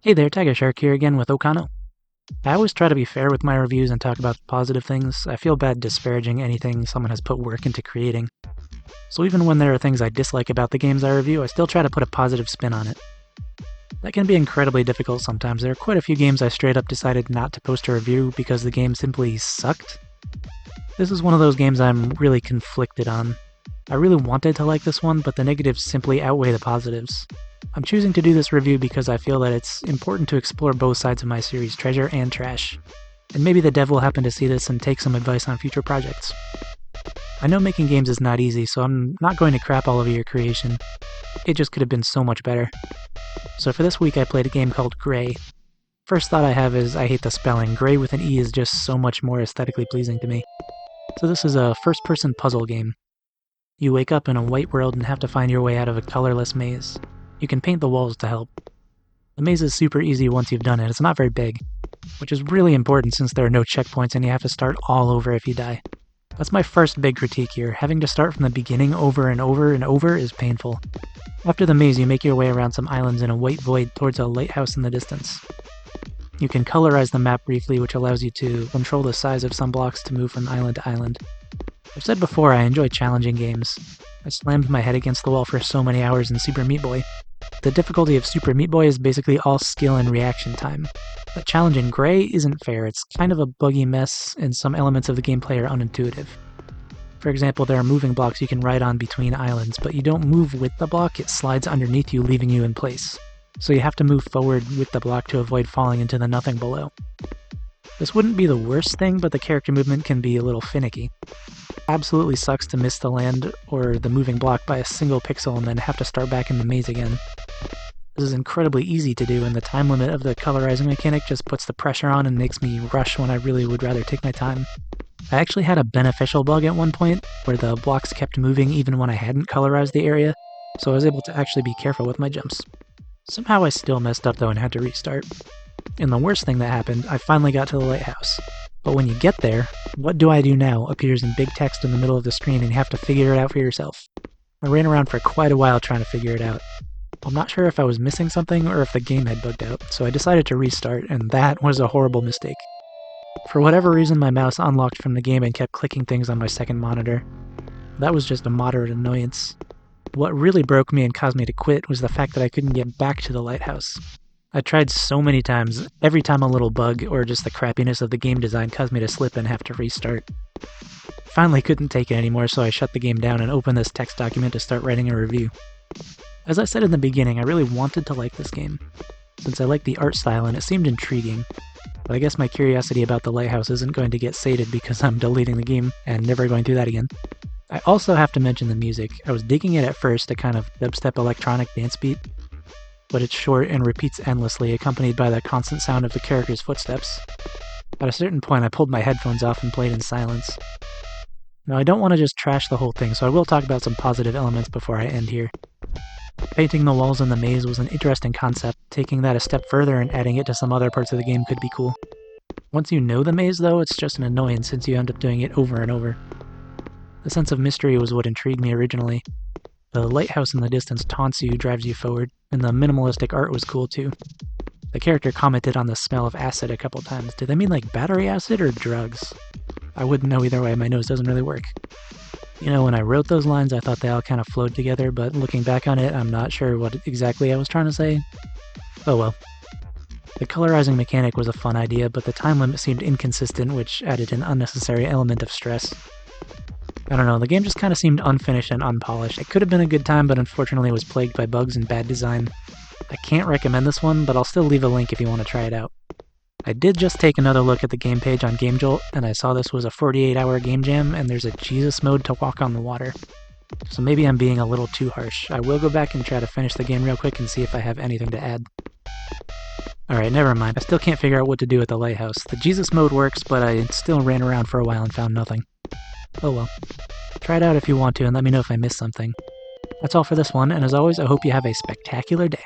Hey there, TigerShark here again with Okano. I always try to be fair with my reviews and talk about positive things. I feel bad disparaging anything someone has put work into creating. So even when there are things I dislike about the games I review, I still try to put a positive spin on it. That can be incredibly difficult sometimes. There are quite a few games I straight up decided not to post a review because the game simply sucked. This is one of those games I'm really conflicted on. I really wanted to like this one, but the negatives simply outweigh the positives. I'm choosing to do this review because I feel that it's important to explore both sides of my series, treasure and trash. And maybe the dev will happen to see this and take some advice on future projects. I know making games is not easy, so I'm not going to crap all over your creation. It just could have been so much better. So for this week I played a game called Gray. First thought I have is I hate the spelling. Gray with an E is just so much more aesthetically pleasing to me. So this is a first-person puzzle game. You wake up in a white world and have to find your way out of a colorless maze. You can paint the walls to help. The maze is super easy once you've done it. It's not very big, which is really important since there are no checkpoints and you have to start all over if you die. That's my first big critique here. Having to start from the beginning over and over and over is painful. After the maze, you make your way around some islands in a white void towards a lighthouse in the distance. You can colorize the map briefly, which allows you to control the size of some blocks to move from island to island. I've said before I enjoy challenging games. I slammed my head against the wall for so many hours in Super Meat Boy. The difficulty of Super Meat Boy is basically all skill and reaction time. The challenge in Gray isn't fair. It's kind of a buggy mess, and some elements of the gameplay are unintuitive. For example, there are moving blocks you can ride on between islands, but you don't move with the block, it slides underneath you, leaving you in place. So you have to move forward with the block to avoid falling into the nothing below. This wouldn't be the worst thing, but the character movement can be a little finicky. Absolutely sucks to miss the land or the moving block by a single pixel and then have to start back in the maze again. This is incredibly easy to do, and the time limit of the colorizing mechanic just puts the pressure on and makes me rush when I really would rather take my time. I actually had a beneficial bug at one point, where the blocks kept moving even when I hadn't colorized the area, so I was able to actually be careful with my jumps. Somehow I still messed up though and had to restart. And the worst thing that happened, I finally got to the lighthouse. But when you get there, "What do I do now?" appears in big text in the middle of the screen and you have to figure it out for yourself. I ran around for quite a while trying to figure it out. I'm not sure if I was missing something or if the game had bugged out, so I decided to restart, and that was a horrible mistake. For whatever reason, my mouse unlocked from the game and kept clicking things on my second monitor. That was just a moderate annoyance. What really broke me and caused me to quit was the fact that I couldn't get back to the lighthouse. I tried so many times, every time a little bug or just the crappiness of the game design caused me to slip and have to restart. Finally couldn't take it anymore, so I shut the game down and opened this text document to start writing a review. As I said in the beginning, I really wanted to like this game, since I liked the art style and it seemed intriguing. But I guess my curiosity about the lighthouse isn't going to get sated because I'm deleting the game and never going through that again. I also have to mention the music. I was digging it at first, a kind of dubstep electronic dance beat, but it's short and repeats endlessly, accompanied by the constant sound of the character's footsteps. At a certain point, I pulled my headphones off and played in silence. Now, I don't want to just trash the whole thing, so I will talk about some positive elements before I end here. Painting the walls in the maze was an interesting concept. Taking that a step further and adding it to some other parts of the game could be cool. Once you know the maze, though, it's just an annoyance since you end up doing it over and over. The sense of mystery was what intrigued me originally. The lighthouse in the distance taunts you, drives you forward, and the minimalistic art was cool too. The character commented on the smell of acid a couple times. Did they mean like battery acid or drugs? I wouldn't know either way, my nose doesn't really work. You know, when I wrote those lines, I thought they all kind of flowed together, but looking back on it, I'm not sure what exactly I was trying to say. Oh well. The colorizing mechanic was a fun idea, but the time limit seemed inconsistent, which added an unnecessary element of stress. I don't know, the game just kind of seemed unfinished and unpolished. It could have been a good time, but unfortunately was plagued by bugs and bad design. I can't recommend this one, but I'll still leave a link if you want to try it out. I did just take another look at the game page on GameJolt, and I saw this was a 48-hour game jam, and there's a Jesus mode to walk on the water. So maybe I'm being a little too harsh. I will go back and try to finish the game real quick and see if I have anything to add. Alright, never mind. I still can't figure out what to do with the lighthouse. The Jesus mode works, but I still ran around for a while and found nothing. Oh well. Try it out if you want to and let me know if I missed something. That's all for this one, and as always, I hope you have a spectacular day.